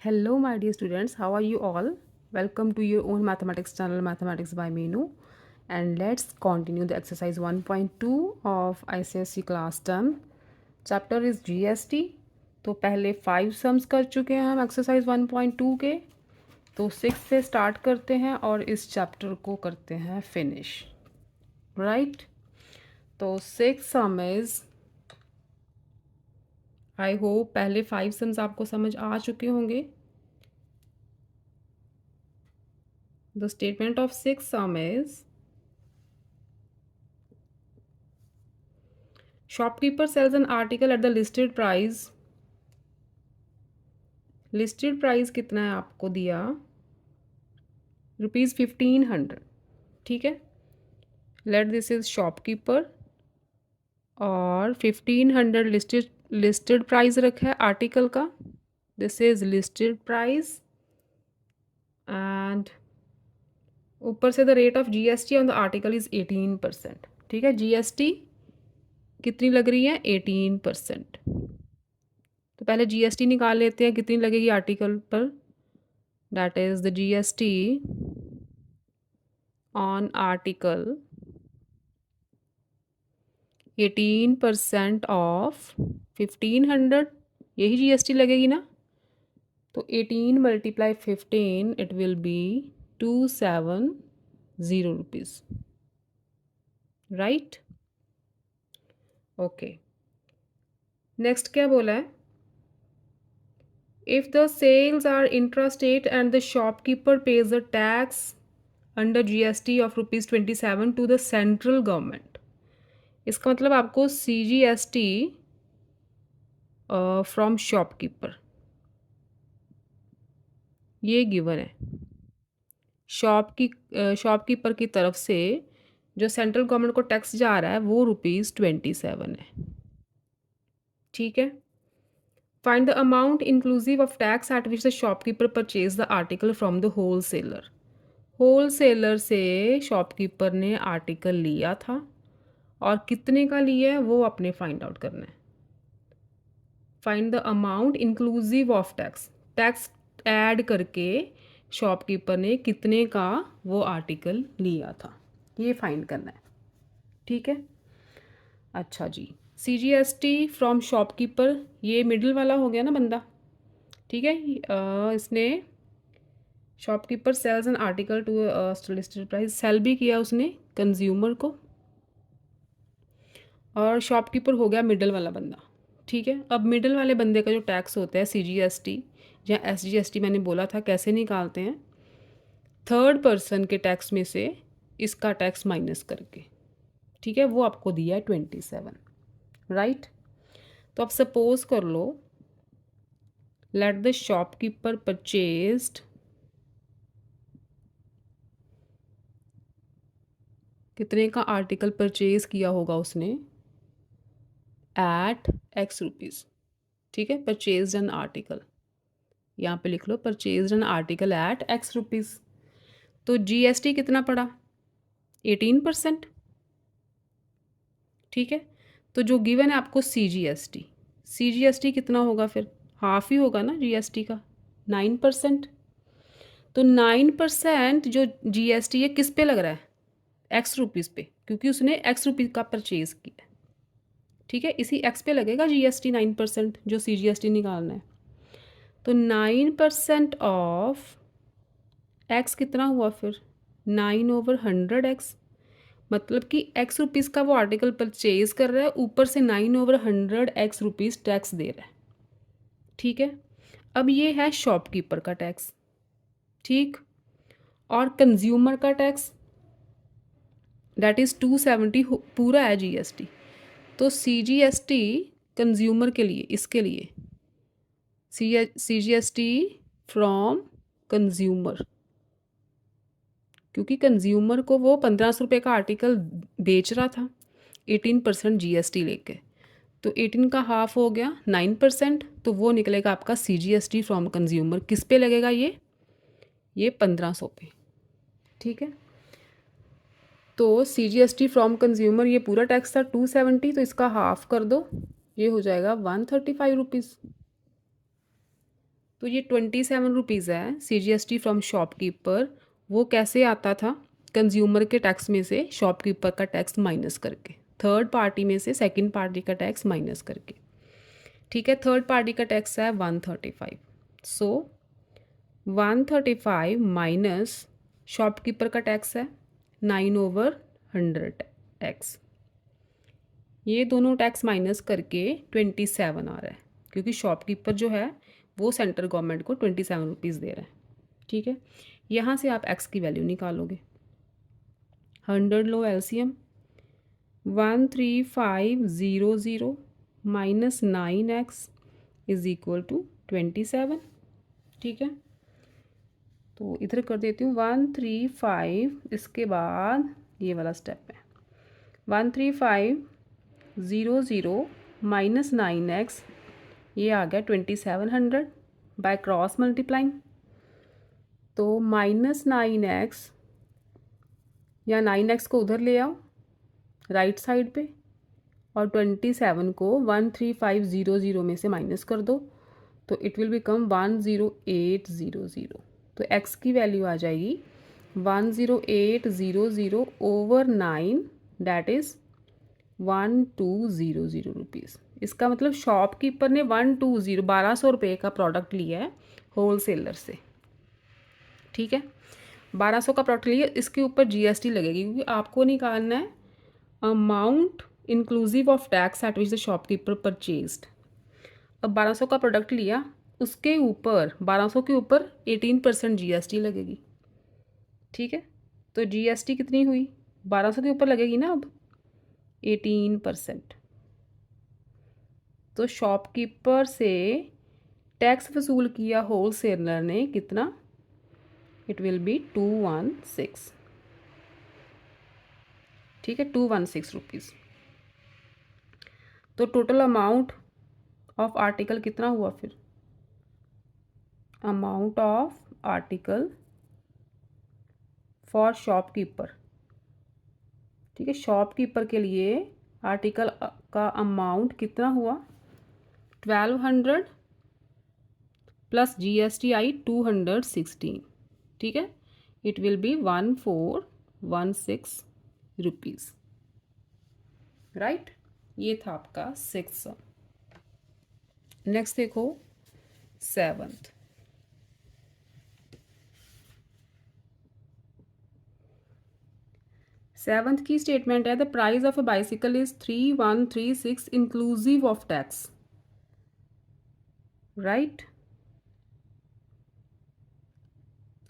Hello, my dear students. How are you all? Welcome to your own mathematics channel, Mathematics by Meenu. And let's continue the exercise 1.2 of ICSE class 10. Chapter is GST. तो पहले 5 sums कर चुके हैं हम exercise 1.2 के। तो 6 से start करते हैं और इस चैप्टर को करते हैं फिनिश, राइट। तो 6 सम इज, आई होप पहले 5 सम्स आपको समझ आ चुके होंगे। The statement of 6 sum is, shopkeeper sells an article at the listed price. Listed price कितना है आपको दिया, ₹1500, ठीक है। Let this is shopkeeper और 1500 listed price रखा है आर्टिकल का। This is listed price and ऊपर से the rate of GST on the article is 18%, ठीक है। GST कितनी लग रही है, 18%। तो पहले GST निकाल लेते हैं कितनी लगेगी आर्टिकल पर। That is the GST on article 18% of 1500, यही GST लगेगी ना। तो 18 × 15 it will be 270 rupees, right. Okay, next क्या बोला है, if the sales are intrastate and the shopkeeper pays the tax under GST of ₹27 to the central government. इसका मतलब आपको CGST फ्रॉम शॉपकीपर ये गिवन है। शॉपकीपर की तरफ से जो सेंट्रल गवर्नमेंट को टैक्स जा रहा है वो ₹27 है, ठीक है। Find the amount inclusive of tax at which the shopkeeper purchase the article from the wholesaler. Wholesaler से शॉपकीपर ने आर्टिकल लिया था और कितने का लिया है वो अपने फाइंड आउट करना है। Find the amount inclusive of tax, tax add करके शॉपकीपर ने कितने का वो आर्टिकल लिया था, ये फाइंड करना है, ठीक है। अच्छा जी, CGST फ्रॉम शॉपकीपर, ये मिडिल वाला हो गया ना बंदा, ठीक है। इसने shopkeeper sells an article to listed price, sale भी किया उसने कंज्यूमर को, और शॉपकीपर हो गया मिडल वाला बंदा, ठीक है। अब मिडल वाले बंदे का जो टैक्स होता है CGST या SGST, मैंने बोला था कैसे निकालते हैं, थर्ड पर्सन के टैक्स में से इसका टैक्स माइनस करके, ठीक है। वो आपको दिया है 27, राइट। तो अब सपोज कर लो, लेट द शॉपकीपर परचेज्ड, कितने का आर्टिकल परचेज किया होगा उसने, एट X रुपीज़, ठीक है। परचेज एन आर्टिकल, यहाँ पे लिख लो purchase an article at X rupees. तो GST कितना पड़ा, 18%, ठीक है। तो जो गिवन है आपको CGST कितना होगा, फिर हाफ ही होगा ना GST का, 9%। तो 9% जो GST है किस पे लग रहा है, X रुपीज़ पे, क्योंकि उसने X रुपीज़ का परचेज किया, ठीक है। इसी X पे लगेगा GST 9%, जो CGST निकालना है। तो 9% ऑफ X कितना हुआ फिर, 9/100X, मतलब कि X रुपीज़ का वो आर्टिकल परचेज कर रहा है, ऊपर से 9/100X रुपीज़ टैक्स दे रहा है, ठीक है। अब ये है शॉपकीपर का टैक्स, ठीक। और कंज्यूमर का टैक्स दैट इज़ 270 पूरा है GST। तो CGST कंज्यूमर के लिए, इसके लिए CGST फ्रॉम कंज्यूमर, क्योंकि कंज्यूमर को वो 1500 रुपये का आर्टिकल बेच रहा था 18% GST लेके, तो 18 का हाफ हो गया 9%, तो वो निकलेगा आपका CGST फ्रॉम कंज्यूमर, किस पे लगेगा ये 1500 पे, ठीक है। तो CGST फ्रॉम कंज्यूमर ये पूरा टैक्स था 270, तो इसका हाफ कर दो, ये हो जाएगा 135 रुपीज़, तो ये 27 रुपीज़ है CGST फ्रॉम शॉपकीपर। वो कैसे आता था? कंज्यूमर के टैक्स में से शॉपकीपर का टैक्स माइनस करके, थर्ड पार्टी में से सेकंड पार्टी का टैक्स माइनस करके। ठीक है, थर्ड पार्टी का टैक्स है 135। सो 135 माइनस शॉपकीपर का टैक्स है 9/100 टैक्स। ये दोनों टैक्स माइनस करके 27 आ रहा है, क्योंकि शॉपकीपर जो है वो सेंट्रल गवर्नमेंट को 27 रुपीज़ दे रहा है। ठीक है, यहाँ से आप एक्स की वैल्यू निकालोगे। 100 लो LCM, 13500 minus 9x is equal to 27। ठीक है, तो इधर कर देती हूँ 135, इसके बाद ये वाला स्टेप है 13500 माइनस 9x, ये आ गया 2700 बाय क्रॉस मल्टीप्लाइंग। तो -9x या 9x को उधर ले आओ राइट साइड पे, और 27 को 13500 में से माइनस कर दो, तो इट विल बिकम 10800। तो x की वैल्यू आ जाएगी 10800 ओवर 9, दैट इज़ 1200 रुपीज़। इसका मतलब शॉपकीपर ने 1200 रुपये का प्रोडक्ट लिया है होल सेलर से। ठीक है, 1200 का प्रोडक्ट लिया, इसके ऊपर GST लगेगी, क्योंकि आपको निकालना है amount inclusive of tax at which the shopkeeper purchased. अब 1200 का प्रोडक्ट लिया, उसके ऊपर 1200 के ऊपर 18% GST लगेगी। ठीक है, तो GST कितनी हुई? 1200 के ऊपर लगेगी ना अब 18%। तो शॉपकीपर से टैक्स वसूल किया होल सेलर ने कितना? It will B 216। ठीक है, 216 रुपीज़। तो टोटल अमाउंट ऑफ आर्टिकल कितना हुआ फिर? Amount of article for shopkeeper. ठीक है, शॉपकीपर के लिए आर्टिकल का अमाउंट कितना हुआ? 1200 प्लस GST आई 216। ठीक है, it will B 1416 rupees. Right, ये था आपका 6th। नेक्स्ट देखो 7th। 7th की स्टेटमेंट है, the price of a bicycle is 3136 inclusive of tax. Right,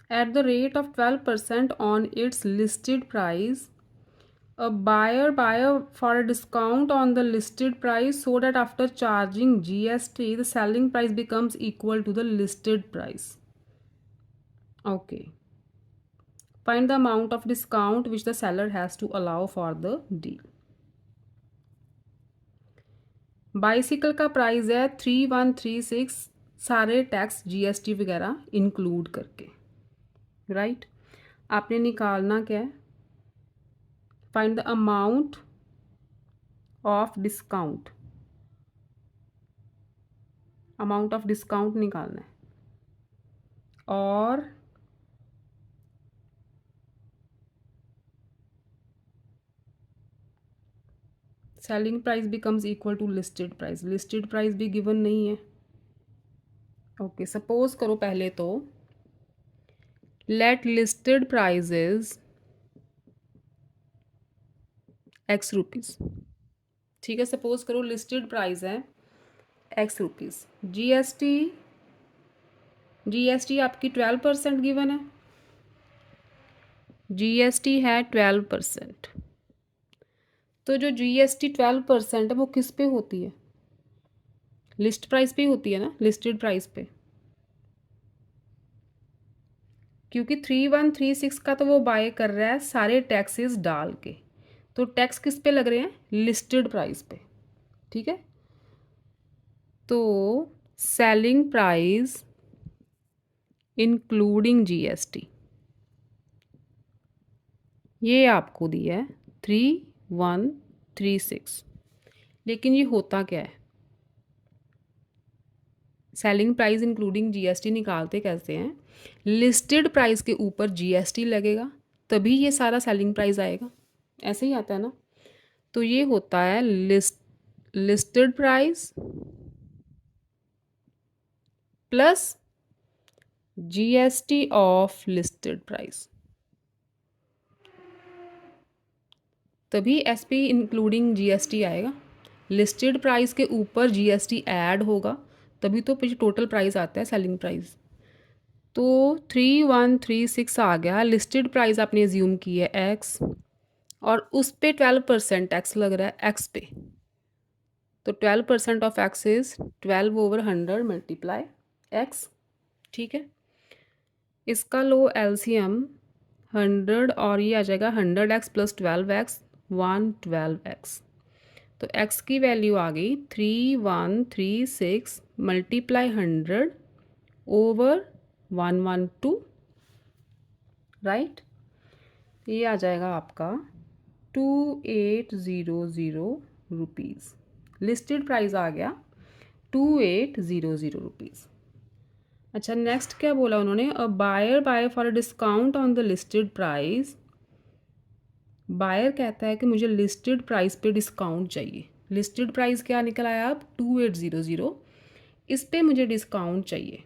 at the rate of 12% on its listed price, a buyer for a discount on the listed price, so that after charging GST the selling price becomes equal to the listed price. Okay, find the amount of discount which the seller has to allow for the deal. Bicycle का price है 3136, सारे tax GST वगैरह include करके। Right, आपने निकालना क्या है? Find the amount of discount. Amount of discount निकालना है, और selling price becomes equal to listed price. Listed price भी गिवन नहीं है। ओके, सपोज करो पहले तो let listed price is X rupees. ठीक है, सपोज करो लिस्टेड प्राइस है X रुपीज़। GST आपकी 12% गिवन है। GST है 12%। तो जो GST 12% है वो किस पे होती है? लिस्ट प्राइस पे होती है ना, लिस्टेड प्राइस पे। क्योंकि 3136 का तो वो बाय कर रहा है सारे टैक्सेस डाल के, तो टैक्स किस पे लग रहे हैं? लिस्टेड प्राइस पे। ठीक है, तो सेलिंग प्राइस इंक्लूडिंग GST ये आपको दिया है 3136। लेकिन ये होता क्या है? सेलिंग प्राइस इंक्लूडिंग जीएसटी निकालते कैसे हैं, लिस्टेड प्राइस के ऊपर जीएसटी लगेगा तभी ये सारा सेलिंग प्राइस आएगा, ऐसे ही आता है ना। तो ये होता है listed price plus GST of listed price, तभी एसपी इंक्लूडिंग जीएसटी आएगा। लिस्टेड प्राइस के ऊपर जीएसटी ऐड होगा तभी तो फिर टोटल प्राइस आता है सेलिंग प्राइस। तो 3136 आ गया। लिस्टेड प्राइस आपने एज्यूम की है एक्स और उस पे 12% टैक्स लग रहा है एक्स पे, तो 12% of x is 12/100 multiply x. ठीक है, इसका लो एलसीएम 100 और ये आ जाएगा 100x प्लस 12x 112x। तो x की वैल्यू आ गई 3136 मल्टीप्लाई 100 ओवर 112, राइट। ये आ जाएगा आपका 2800 रुपीज़। लिस्टेड प्राइस आ गया 2800 रुपीज़। अच्छा, नेक्स्ट क्या बोला उन्होंने, a buyer buy for a discount on the listed price. Buyer कहता है कि मुझे लिस्टेड प्राइस पे डिस्काउंट चाहिए। लिस्टेड प्राइस क्या निकल आया अब 2800, इस पे मुझे डिस्काउंट चाहिए।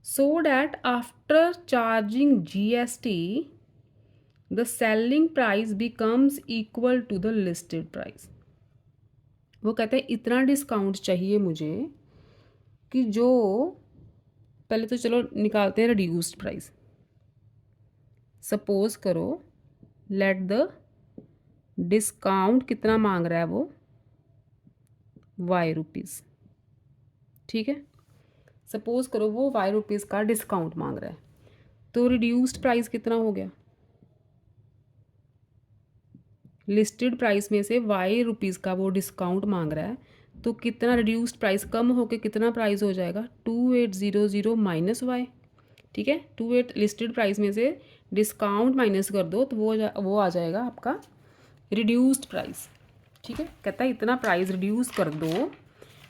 So that after charging GST the selling price becomes equal to the listed price. वो कहते हैं इतना डिस्काउंट चाहिए मुझे कि जो, पहले तो चलो निकालते हैं रिड्यूस्ड प्राइस। सपोज करो लेट द डिस्काउंट कितना मांग रहा है वो वाई रुपीज़। ठीक है, सपोज करो वो वाई रुपीज़ का डिस्काउंट मांग रहा है, तो रिड्यूस्ड प्राइस कितना हो गया, लिस्टेड प्राइस में से वाई रुपीज़ का वो डिस्काउंट मांग रहा है, तो कितना रिड्यूस्ड प्राइस कम होके कितना प्राइस हो जाएगा 2800 माइनस वाई। ठीक है, 28 लिस्टेड प्राइस में से डिस्काउंट माइनस कर दो तो वो आ जाएगा आपका रिड्यूस्ड प्राइस। ठीक है, कहता है इतना प्राइस रिड्यूस कर दो।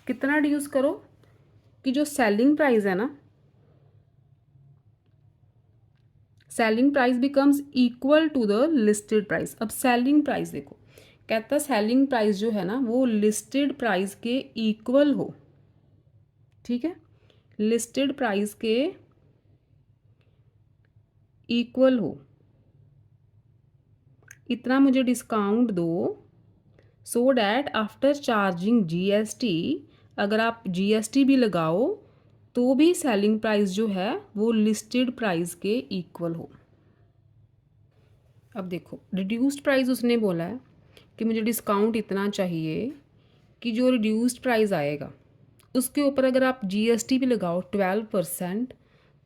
कितना रिड्यूस करो कि जो सेलिंग प्राइस है ना, selling price becomes equal to the listed price. अब सेलिंग प्राइस देखो, कहता है सेलिंग प्राइस जो है ना वो लिस्टेड प्राइस के इक्वल हो। ठीक है, लिस्टेड प्राइस के इक्वल हो, इतना मुझे डिस्काउंट दो सो डैट आफ्टर चार्जिंग जीएसटी, अगर आप जीएसटी भी लगाओ तो भी सेलिंग प्राइस जो है वो लिस्टेड प्राइस के इक्वल हो। अब देखो रिड्यूस्ड प्राइस उसने बोला है कि मुझे डिस्काउंट इतना चाहिए कि जो रिड्यूस्ड प्राइस आएगा उसके ऊपर अगर आप जीएसटी भी लगाओ 12%,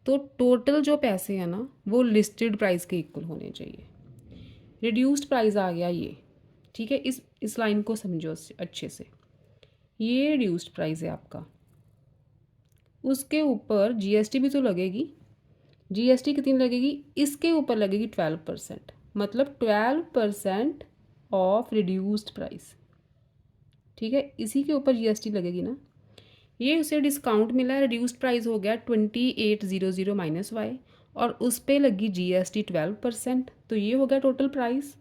तो टोटल जो पैसे हैं ना वो लिस्टेड प्राइस के इक्वल होने चाहिए। रिड्यूस्ड प्राइस आ गया ये। ठीक है, इस लाइन को समझो अच्छे से। ये रिड्यूस्ड प्राइस है आपका, उसके ऊपर जीएसटी भी तो लगेगी। जीएसटी कितनी लगेगी, इसके ऊपर लगेगी 12%, मतलब 12% ऑफ रिड्यूस्ड प्राइस। ठीक है, इसी के ऊपर जीएसटी लगेगी ना। ये उसे डिस्काउंट मिला है, रिड्यूस्ड प्राइस हो गया 2800 माइनस वाई और उस पर लगी जीएसटी 12%, तो ये हो गया टोटल प्राइस।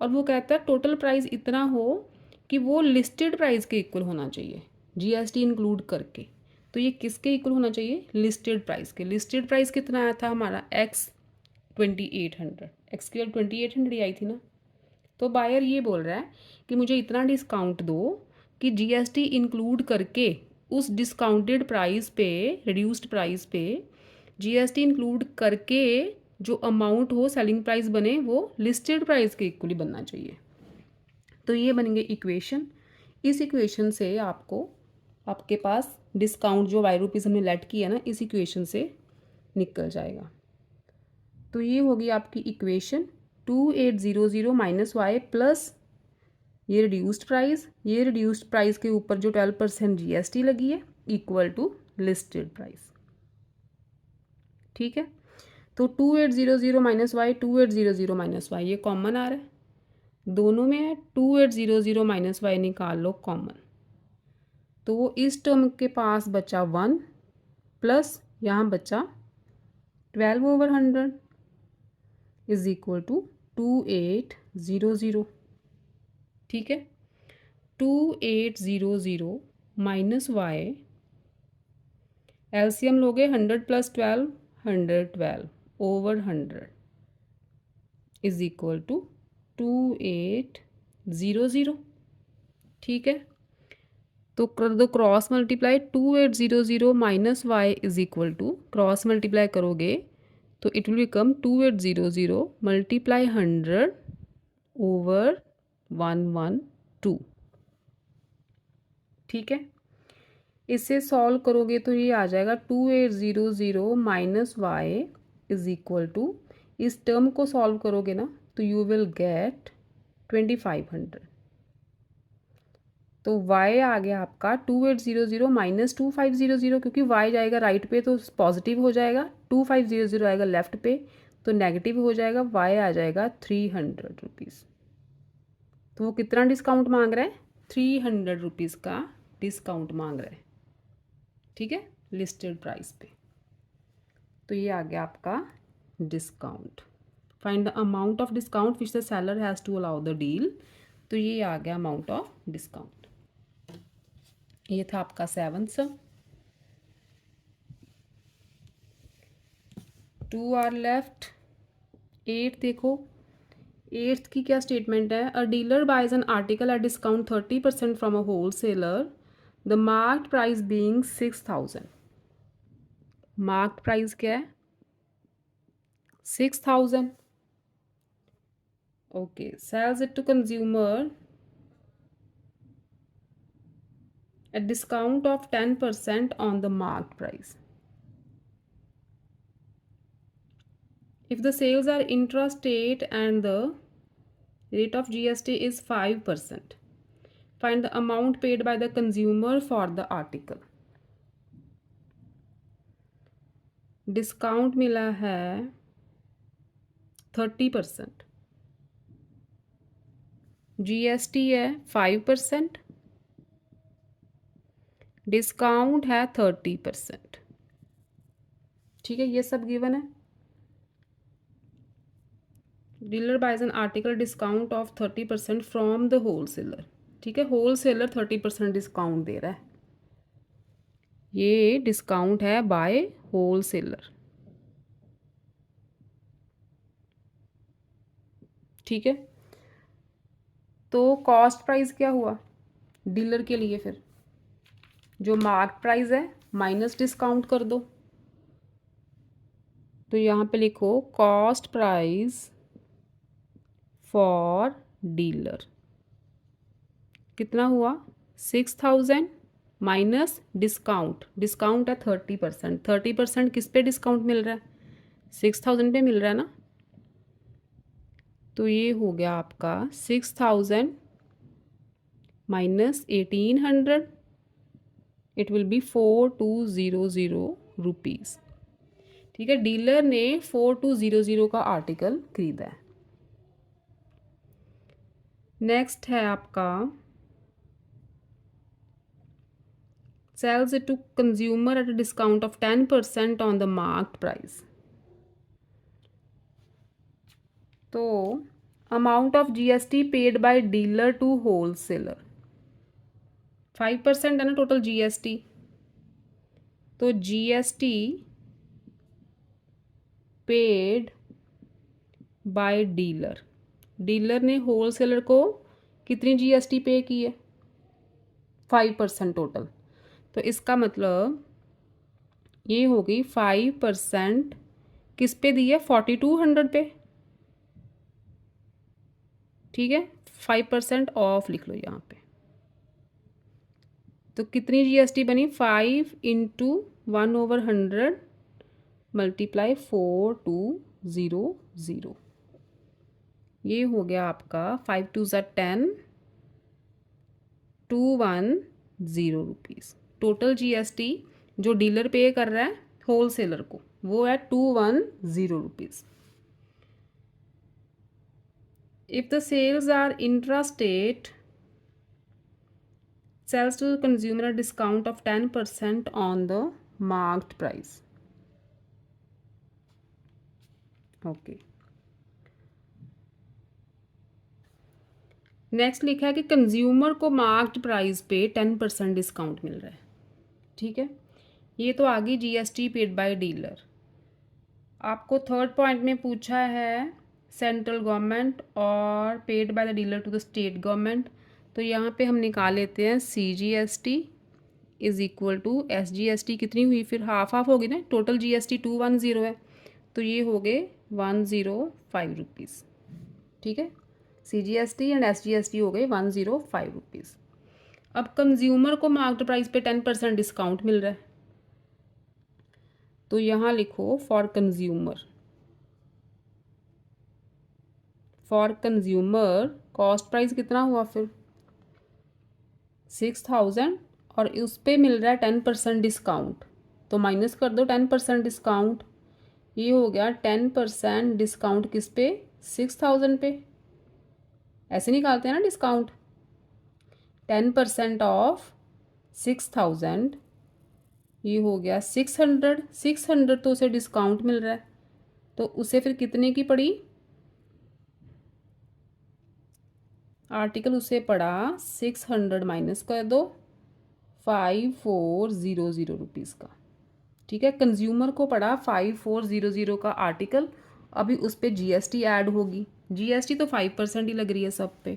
और वो कहता है टोटल प्राइस इतना हो कि वो लिस्टेड प्राइस के इक्वल होना चाहिए जीएसटी इंक्लूड करके। तो ये किसके इक्वल होना चाहिए, लिस्टेड प्राइस के। लिस्टेड प्राइस कितना आया था हमारा एक्स 2800, एक्स की 2800 ही आई थी ना। तो बायर ये बोल रहा है कि मुझे इतना डिस्काउंट दो कि जीएसटी इंक्लूड करके उस डिस्काउंटेड प्राइस पे, रिड्यूस्ड प्राइस पे जीएसटी इंक्लूड करके जो अमाउंट हो सेलिंग प्राइस बने वो लिस्टेड प्राइस के इक्वली बनना चाहिए। तो ये बनेंगे इक्वेशन। इस इक्वेशन से आपको, आपके पास डिस्काउंट जो वाई रुपीज़ हमने लेट किया ना, इस इक्वेशन से निकल जाएगा। तो ये होगी आपकी इक्वेशन 2800 माइनस वाई प्लस ये रिड्यूस्ड प्राइस, ये रिड्यूस्ड प्राइस के ऊपर जो 12% जीएसटी लगी है इक्वल टू लिस्टेड प्राइस। ठीक है, तो 2800 माइनस वाई, 2800 माइनस वाई ये कॉमन आ रहा है, दोनों में है। 2800 माइनस वाई निकाल लो कॉमन, तो इस टर्म के पास बचा 1 प्लस यहाँ बचा 12/100 इज इक्वल टू 2800। ठीक है, 2800 माइनस वाई, एलसीएम लोगे 100 प्लस 12 112/100 इज इक्वल टू 2800। ठीक है, तो कर दो cross multiply, 2800 minus Y is equal to, cross multiply करोगे तो इट विल बिकम 2800 मल्टीप्लाई 100/112। ठीक है, इसे सॉल्व करोगे तो ये आ जाएगा 2800 minus Y is equal to, इस टर्म को सॉल्व करोगे ना तो यू विल गेट 2500। तो y आ गया आपका 2800 माइनस 2500, क्योंकि y जाएगा राइट पे तो पॉजिटिव हो जाएगा, 2500 आएगा लेफ्ट पे तो नेगेटिव हो जाएगा, y आ जाएगा 300 रुपीज़। तो वो कितना डिस्काउंट मांग रहा है? 300 रुपीज़ का डिस्काउंट मांग रहा है। ठीक है, लिस्टेड प्राइस पे। तो ये आ गया आपका discount. Find the amount of discount which the seller has to allow the deal. तो ये आ गया अमाउंट ऑफ डिस्काउंट। ये था आपका 7th। 2 are left. 8 देखो, 8th की क्या स्टेटमेंट है? A dealer buys an article at discount 30% from a whole seller, the marked price being 6000। Marked price क्या है? 6000। Okay, sells it to consumer at discount of 10% on the marked price. If the sales are intra-state and the rate of GST is 5%, find the amount paid by the consumer for the article. Discount मिला है 30%, GST है 5%, discount है 30%। ठीक है, ये सब given है। Dealer buys an article discount of 30% from the whole seller. ठीक है, होल सेलर 30% डिस्काउंट दे रहा है, ये डिस्काउंट है बाय होल सेलर। ठीक है, तो कॉस्ट प्राइस क्या हुआ डीलर के लिए? फिर जो मार्क प्राइस है माइनस डिस्काउंट कर दो, तो यहाँ पे लिखो कॉस्ट प्राइस फॉर डीलर कितना हुआ? 6000 माइनस डिस्काउंट, डिस्काउंट है 30%। 30% किस पे डिस्काउंट मिल रहा है? 6000 पे मिल रहा है ना। तो ये हो गया आपका 6000 minus 1800, it will B 4200 rupees. ठीक है, डीलर ने 4200 का आर्टिकल खरीदा है। नेक्स्ट है आपका sells it to consumer at a discount of 10% on the marked price. तो amount of GST paid by dealer to wholesaler 5% है ना टोटल GST। तो GST paid by dealer, dealer ने होलसेलर को कितनी GST पे की है? 5% टोटल। तो इसका मतलब ये होगी 5% किस पे दी है? 4200 पे। ठीक है, 5% ऑफ लिख लो यहाँ पे। तो कितनी GST बनी? 5 इंटू 1/100 मल्टीप्लाई 4200। ये हो गया आपका 5 2 ज़ा 10, 210 रुपीज़। टोटल GST जो डीलर पे कर रहा है होलसेलर को वो है 210 rupees. If the sales are intra state, sells to the consumer a discount of 10% on the marked price. Okay, next लिखा है कि कंज्यूमर को मार्क्ड प्राइस पे 10% डिस्काउंट मिल रहा है। ठीक है, ये तो आ गई जीएसटी पेड बाय डीलर। आपको थर्ड पॉइंट में पूछा है सेंट्रल गवर्नमेंट और paid by the dealer to the state government. तो यहाँ पे हम निकाल लेते हैं CGST is equal to SGST। कितनी हुई फिर? हाफ हाफ होगी ना, टोटल GST 210 है, तो ये हो गए 105 रुपीज़। ठीक है, CGST एंड SGST हो गए 105 रुपीज़। अब कंज्यूमर को मार्क्ड प्राइस पे 10% डिस्काउंट मिल रहा है, तो यहाँ लिखो for consumer. For consumer cost price कितना हुआ फिर? 6000, और उस पर मिल रहा है 10% डिस्काउंट, तो माइनस कर दो 10% डिस्काउंट। ये हो गया 10% डिस्काउंट किस पे? 6000 पे। ऐसे निकालते हैं ना डिस्काउंट। 10% ऑफ 6000, ये हो गया 600। 600 तो उसे डिस्काउंट मिल रहा है, तो उसे फिर कितने की पड़ी? आर्टिकल उसे पड़ा 600 माइनस कर दो 5400 रुपीज़ का। ठीक है, कंज्यूमर को पड़ा 5400 का आर्टिकल। अभी उस पर GST ऐड होगी। GST तो 5% ही लग रही है सब पे,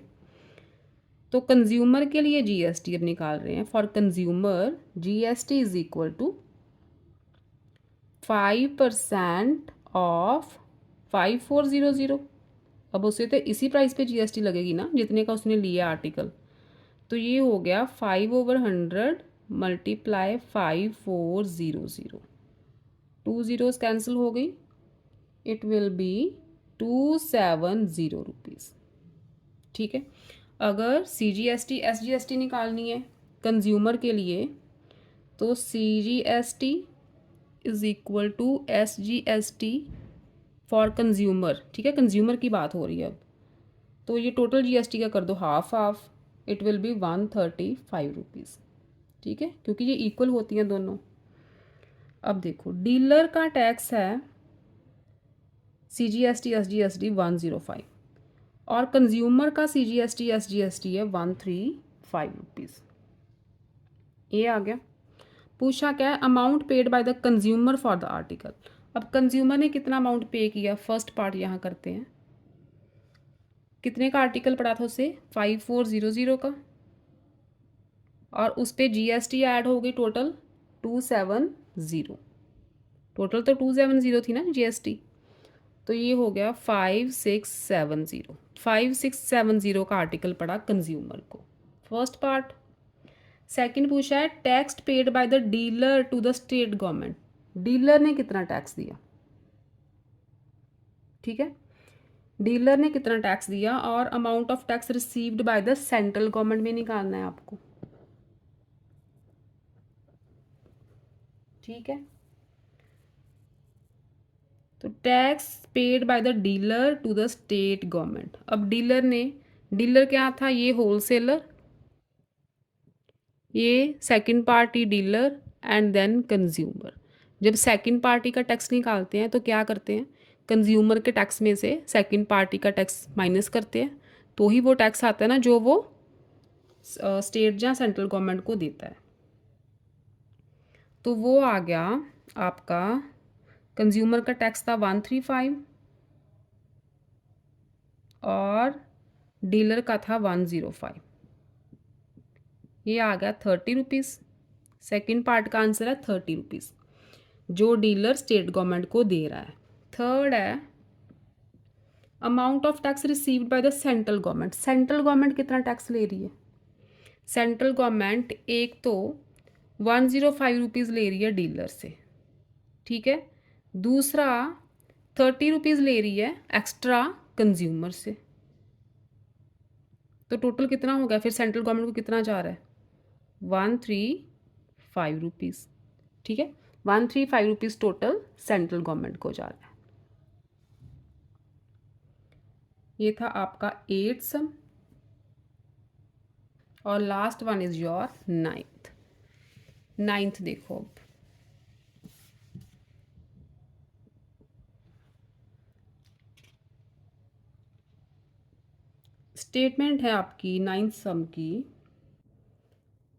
तो कंज्यूमर के लिए GST अब निकाल रहे हैं। For consumer GST is equal to 5% of 5400। अब उसे तो इसी प्राइस पे GST लगेगी ना जितने का उसने लिया आर्टिकल, तो ये हो गया 5/100 मल्टीप्लाई 5400। 2 zeros कैंसिल हो गई, इट विल बी 270 रुपीज़। ठीक है, अगर CGST SGST निकालनी है कंज्यूमर के लिए, तो CGST is equal to SGST for consumer. ठीक है, कंज्यूमर की बात हो रही है अब, तो ये टोटल GST का कर दो half half, it will B 135 rupees. ठीक है, क्योंकि ये इक्वल होती हैं दोनों। अब देखो, डीलर का टैक्स है CGST SGST 105, और कंज्यूमर का CGST SGST है 135 रुपीज़। ये आ गया। पूछा क्या है? Amount paid by the consumer for the article. अब कंज्यूमर ने कितना अमाउंट पे किया, फर्स्ट पार्ट यहाँ करते हैं। कितने का आर्टिकल पड़ा था उसे? 5400 का, और उस पर GST ऐड हो गई टोटल 270। टोटल तो 270 थी ना GST, तो ये हो गया 5670। 5670 का आर्टिकल पड़ा कंज्यूमर को, फर्स्ट पार्ट। सेकंड पूछा है tax paid by the dealer to the state government. Dealer ने कितना टैक्स दिया? ठीक है, डीलर ने कितना टैक्स दिया, और amount of tax received by the central government में निकालना है आपको। ठीक है, तो tax paid by the dealer to the state government. अब डीलर क्या था? ये होलसेलर, ये second party dealer, and then consumer. जब सेकंड पार्टी का टैक्स निकालते हैं तो क्या करते हैं? कंज्यूमर के टैक्स में से सेकंड पार्टी का टैक्स माइनस करते हैं, तो ही वो टैक्स आता है ना जो वो स्टेट या सेंट्रल गवर्नमेंट को देता है। तो वो आ गया आपका, कंज्यूमर का टैक्स था 135 और डीलर का था 105। ये आ गया 30 रुपीज़। सेकेंड पार्ट का आंसर है 30 रुपीज़ जो डीलर स्टेट गवर्नमेंट को दे रहा है। थर्ड है amount of tax received by the central government. Central government कितना टैक्स ले रही है? सेंट्रल गवर्नमेंट एक तो 105 रुपीज़ ले रही है डीलर से, ठीक है, दूसरा 30 रुपीज़ ले रही है एक्स्ट्रा कंज्यूमर से। तो टोटल कितना हो गया फिर? सेंट्रल गवर्नमेंट को कितना जा रहा है? 135 रुपीज़। ठीक है, 135 रुपीज़ टोटल सेंट्रल गवर्नमेंट को जा रहा है। ये था आपका 8th सम। और last one is your ninth. Ninth देखो अब, स्टेटमेंट है आपकी नाइन्थ सम की।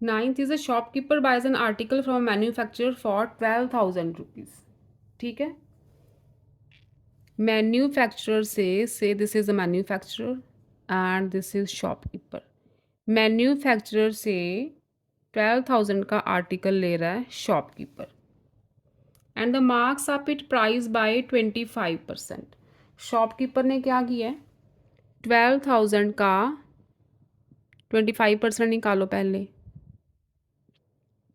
Ninth is a shopkeeper buys an article from manufacturer for 12,000 rupees. ठीक है, मैन्युफैक्चरर से this is a manufacturer and this is shopkeeper. Manufacturer से 12,000 का आर्टिकल ले रहा है shopkeeper, and the marks up it price by 25%। Shopkeeper ने क्या किया है, 12,000 का 25% निकालो पहले,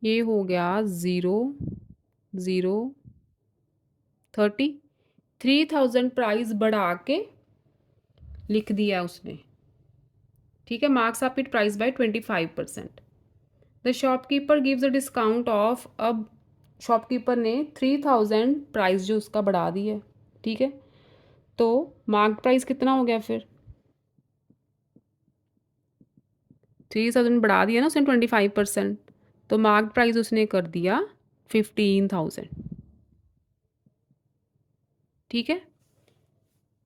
ये हो गया 0 0 30। 3,000 प्राइस बढ़ा के लिख दिया उसने। ठीक है, marks up it price by 25%। The shopkeeper gives a discount of, अब शॉपकीपर ने 3,000 प्राइस जो उसका बढ़ा दी है। ठीक है, तो मार्क प्राइस कितना हो गया फिर, 3,000 बढ़ा दिया ना उसने 25%, तो मार्क प्राइस उसने कर दिया 15,000। ठीक है,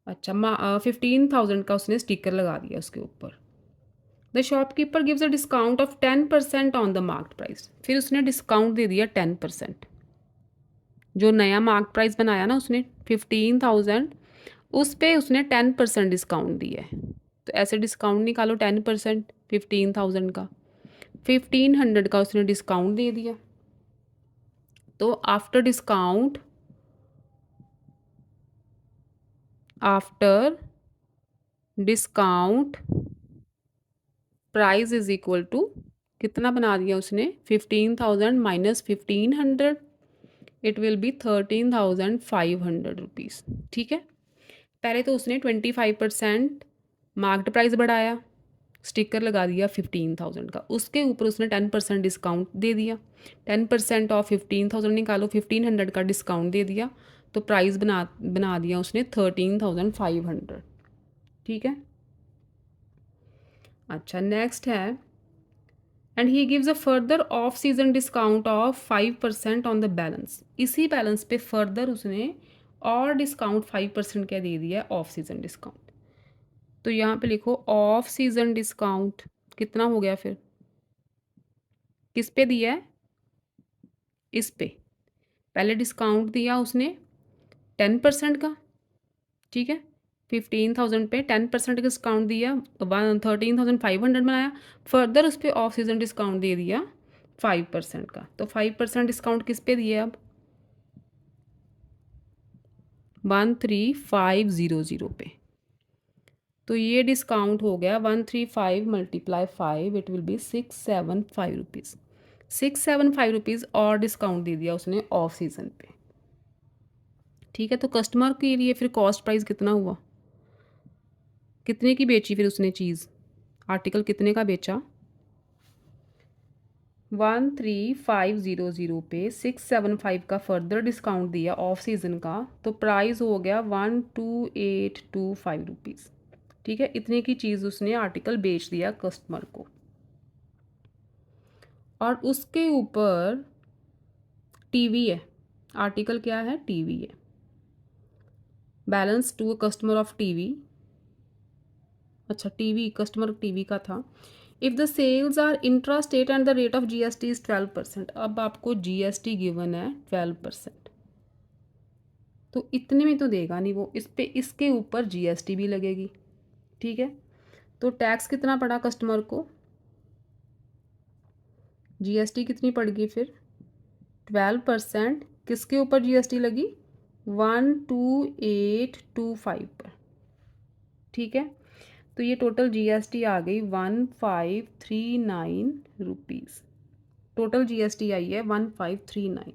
अच्छा 15,000 का उसने स्टिकर लगा दिया उसके ऊपर। The shopkeeper gives a discount of 10% on the mark price, फिर उसने डिस्काउंट दे दिया 10%। जो नया मार्क प्राइस बनाया ना उसने 15,000, उस पे उसने 10% डिस्काउंट दिया है। तो ऐसे डिस्काउंट निकालो 10% 15,000 का, 1,500 का उसने डिस्काउंट दे दिया। तो after discount, after discount price is equal to, कितना बना दिया उसने, 15,000 minus 1,500, it will be 13,500 rupees. ठीक है, पहले तो उसने 25% मार्क्ड प्राइस बढ़ाया, स्टिकर लगा दिया 15,000 का, उसके ऊपर उसने 10% डिस्काउंट दे दिया। 10% ऑफ 15,000 निकालो, 1,500 का डिस्काउंट दे दिया, तो प्राइस बना बना दिया उसने 13,500। ठीक है, अच्छा नेक्स्ट है, and he gives a further off season discount of 5% on the balance. इसी बैलेंस पे फर्दर उसने और डिस्काउंट 5% क्या दे दिया, ऑफ सीजन डिस्काउंट। तो यहाँ पे लिखो ऑफ सीजन डिस्काउंट कितना हो गया फिर, किस पे दिया है, इस पे। पहले डिस्काउंट दिया उसने 10% का, ठीक है, 15,000 पे 10% डिस्काउंट दिया, 13,500 बनाया, फर्दर उस पर ऑफ सीजन डिस्काउंट दे दिया 5% का। तो 5% डिस्काउंट किस पे दिया अब, 13,500 पे। तो ये डिस्काउंट हो गया 135 multiply 5, it will B 675 rupees. 675 rupees और डिस्काउंट दे दिया उसने ऑफ सीजन पे। ठीक है, तो कस्टमर के लिए फिर कॉस्ट प्राइस कितना हुआ, कितने की बेची फिर उसने चीज़, आर्टिकल कितने का बेचा, 13,500 पे 675 का फर्दर डिस्काउंट दिया ऑफ सीज़न का, तो प्राइस हो गया 12,825 रुपीज़। ठीक है, इतने की चीज़ उसने आर्टिकल बेच दिया कस्टमर को, और उसके ऊपर टीवी है, आर्टिकल क्या है, टीवी है, balance to customer of TV. अच्छा, टीवी कस्टमर टीवी का था। If the sales are intra state and the rate of GST is 12%। अब आपको जीएसटी गिवन है 12%, तो इतने में तो देगा नहीं वो, इस पे इसके ऊपर जीएसटी भी लगेगी। ठीक है, तो टैक्स कितना पड़ा कस्टमर को, जीएसटी कितनी पड़ गई फिर, 12%, किसके ऊपर जीएसटी लगी, 12,825 पर। ठीक है, तो ये टोटल जीएसटी आ गई 1,539 रुपीज़। टोटल जीएसटी आई है 1,539।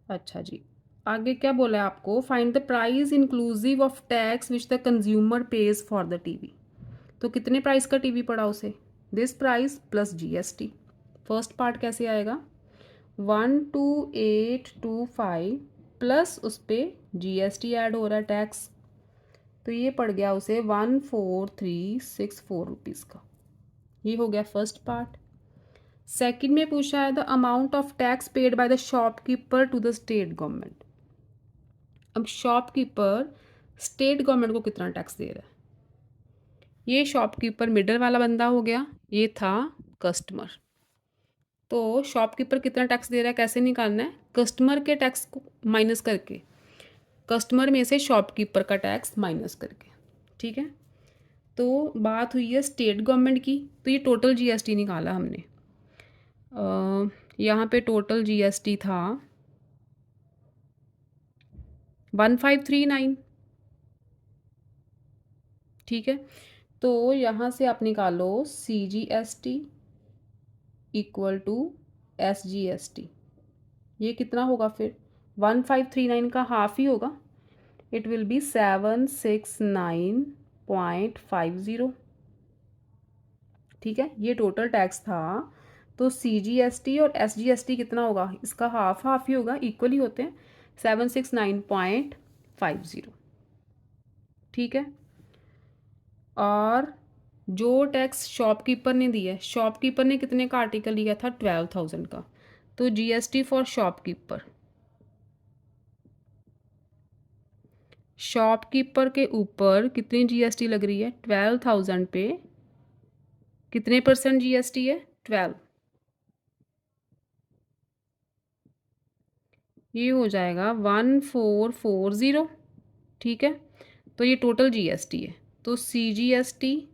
अच्छा जी, आगे क्या बोला है आपको, find the price inclusive of tax which the consumer page for the TV. तो कितने प्राइस का टीवी पड़ा उसे, this price plus GST. First part कैसे आएगा, 1,2,825 प्लस उस पर जीएसटी ऐड हो रहा है, टैक्स, तो ये पड़ गया उसे 14,364 रुपीज़ का। ये हो गया फर्स्ट पार्ट। सेकंड में पूछा है the amount of tax paid by the shopkeeper to the state government. अब शॉपकीपर स्टेट गवर्नमेंट को कितना टैक्स दे रहा है। ये शॉपकीपर मिडल वाला बंदा हो गया, ये था कस्टमर। तो शॉपकीपर कितना टैक्स दे रहा है, कैसे निकालना है, कस्टमर के टैक्स को माइनस करके, कस्टमर में से शॉपकीपर का टैक्स माइनस करके। ठीक है, तो बात हुई है स्टेट गवर्नमेंट की, तो ये टोटल जीएसटी निकाला हमने। यहाँ पे टोटल जीएसटी था 1539। ठीक है, तो यहाँ से आप निकालो CGST इक्वल टू SGST। ये कितना होगा फिर, 1539 का हाफ ही होगा, इट विल बी 769.50। ठीक है, ये टोटल टैक्स था। तो CGST और SGST कितना होगा, इसका हाफ हाफ ही होगा, इक्वल ही होते हैं, 769.50। ठीक है, और जो टैक्स शॉपकीपर ने दिया है, शॉपकीपर ने कितने का आर्टिकल लिया था, 12,000 का। तो GST फॉर शॉपकीपर, शॉपकीपर के ऊपर कितनी GST लग रही है, 12,000 पे कितने % GST है, 12। ये हो जाएगा 1440। ठीक है, तो ये टोटल GST है। तो CGST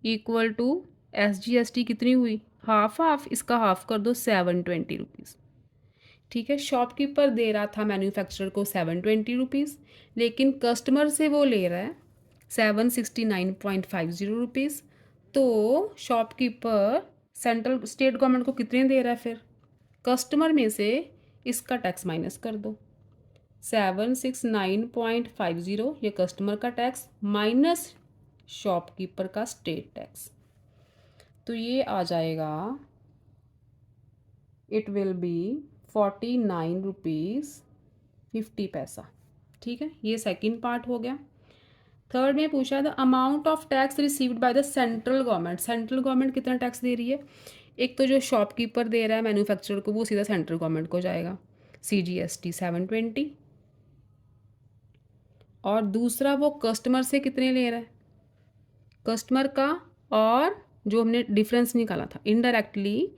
इक्वल टू SGST कितनी हुई, हाफ हाफ, इसका हाफ कर दो, 720 रुपीज़। ठीक है, शॉपकीपर दे रहा था मैन्युफैक्चरर को 720 रुपीज़, लेकिन कस्टमर से वो ले रहा है 769.50 रुपीज़। तो शॉपकीपर सेंट्रल स्टेट गवर्नमेंट को कितने दे रहा है फिर, कस्टमर में से इसका टैक्स माइनस कर दो, 769.50 ये कस्टमर का टैक्स माइनस शॉपकीपर का स्टेट टैक्स, तो ये आ जाएगा, इट विल बी 49 रुपीज़ 50 पैसा। ठीक है, ये सेकंड पार्ट हो गया। थर्ड में पूछा the amount of tax received by the central government. Central government कितना टैक्स दे रही है, एक तो जो शॉपकीपर दे रहा है मैन्युफैक्चरर को, वो सीधा सेंट्रल गवर्नमेंट को जाएगा, CGST 720, और दूसरा वो कस्टमर से कितने ले रहा है, कस्टमर का, और जो हमने डिफरेंस निकाला था इनडायरेक्टली,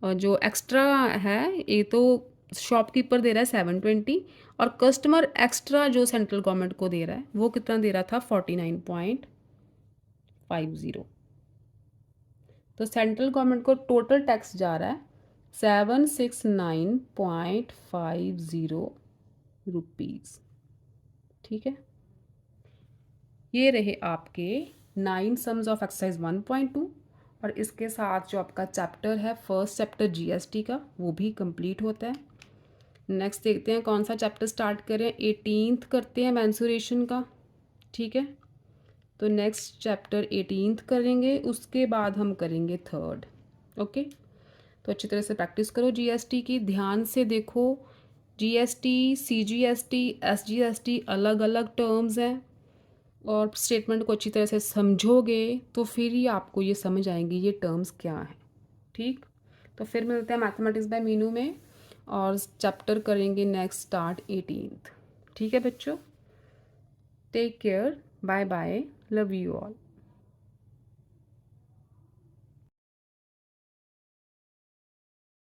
जो एक्स्ट्रा है, ये तो शॉपकीपर दे रहा है 720, और कस्टमर एक्स्ट्रा जो सेंट्रल गवर्नमेंट को दे रहा है वो कितना दे रहा था, 49.50। तो सेंट्रल गवर्नमेंट को टोटल टैक्स जा रहा है 769.50 रुपीज़। ठीक है, ये रहे आपके 9 सम्स ऑफ एक्सरसाइज 1.2, और इसके साथ जो आपका चैप्टर है फर्स्ट चैप्टर GST का, वो भी कंप्लीट होता है। नेक्स्ट देखते हैं कौन सा चैप्टर स्टार्ट करें, 18th करते हैं मेंसुरेशन का। ठीक है, तो नेक्स्ट चैप्टर 18th करेंगे, उसके बाद हम करेंगे थर्ड। ओके, तो अच्छी तरह से प्रैक्टिस करो GST की, ध्यान से देखो, GST CGST SGST अलग अलग टर्म्स हैं, और स्टेटमेंट को अच्छी तरह से समझोगे तो फिर ही आपको ये समझ आएंगी ये टर्म्स क्या हैं। ठीक, तो फिर मिलते हैं मैथमेटिक्स बाय मीनू में, और चैप्टर करेंगे नेक्स्ट स्टार्ट 18th। ठीक है बच्चों, take care, bye bye, love you all.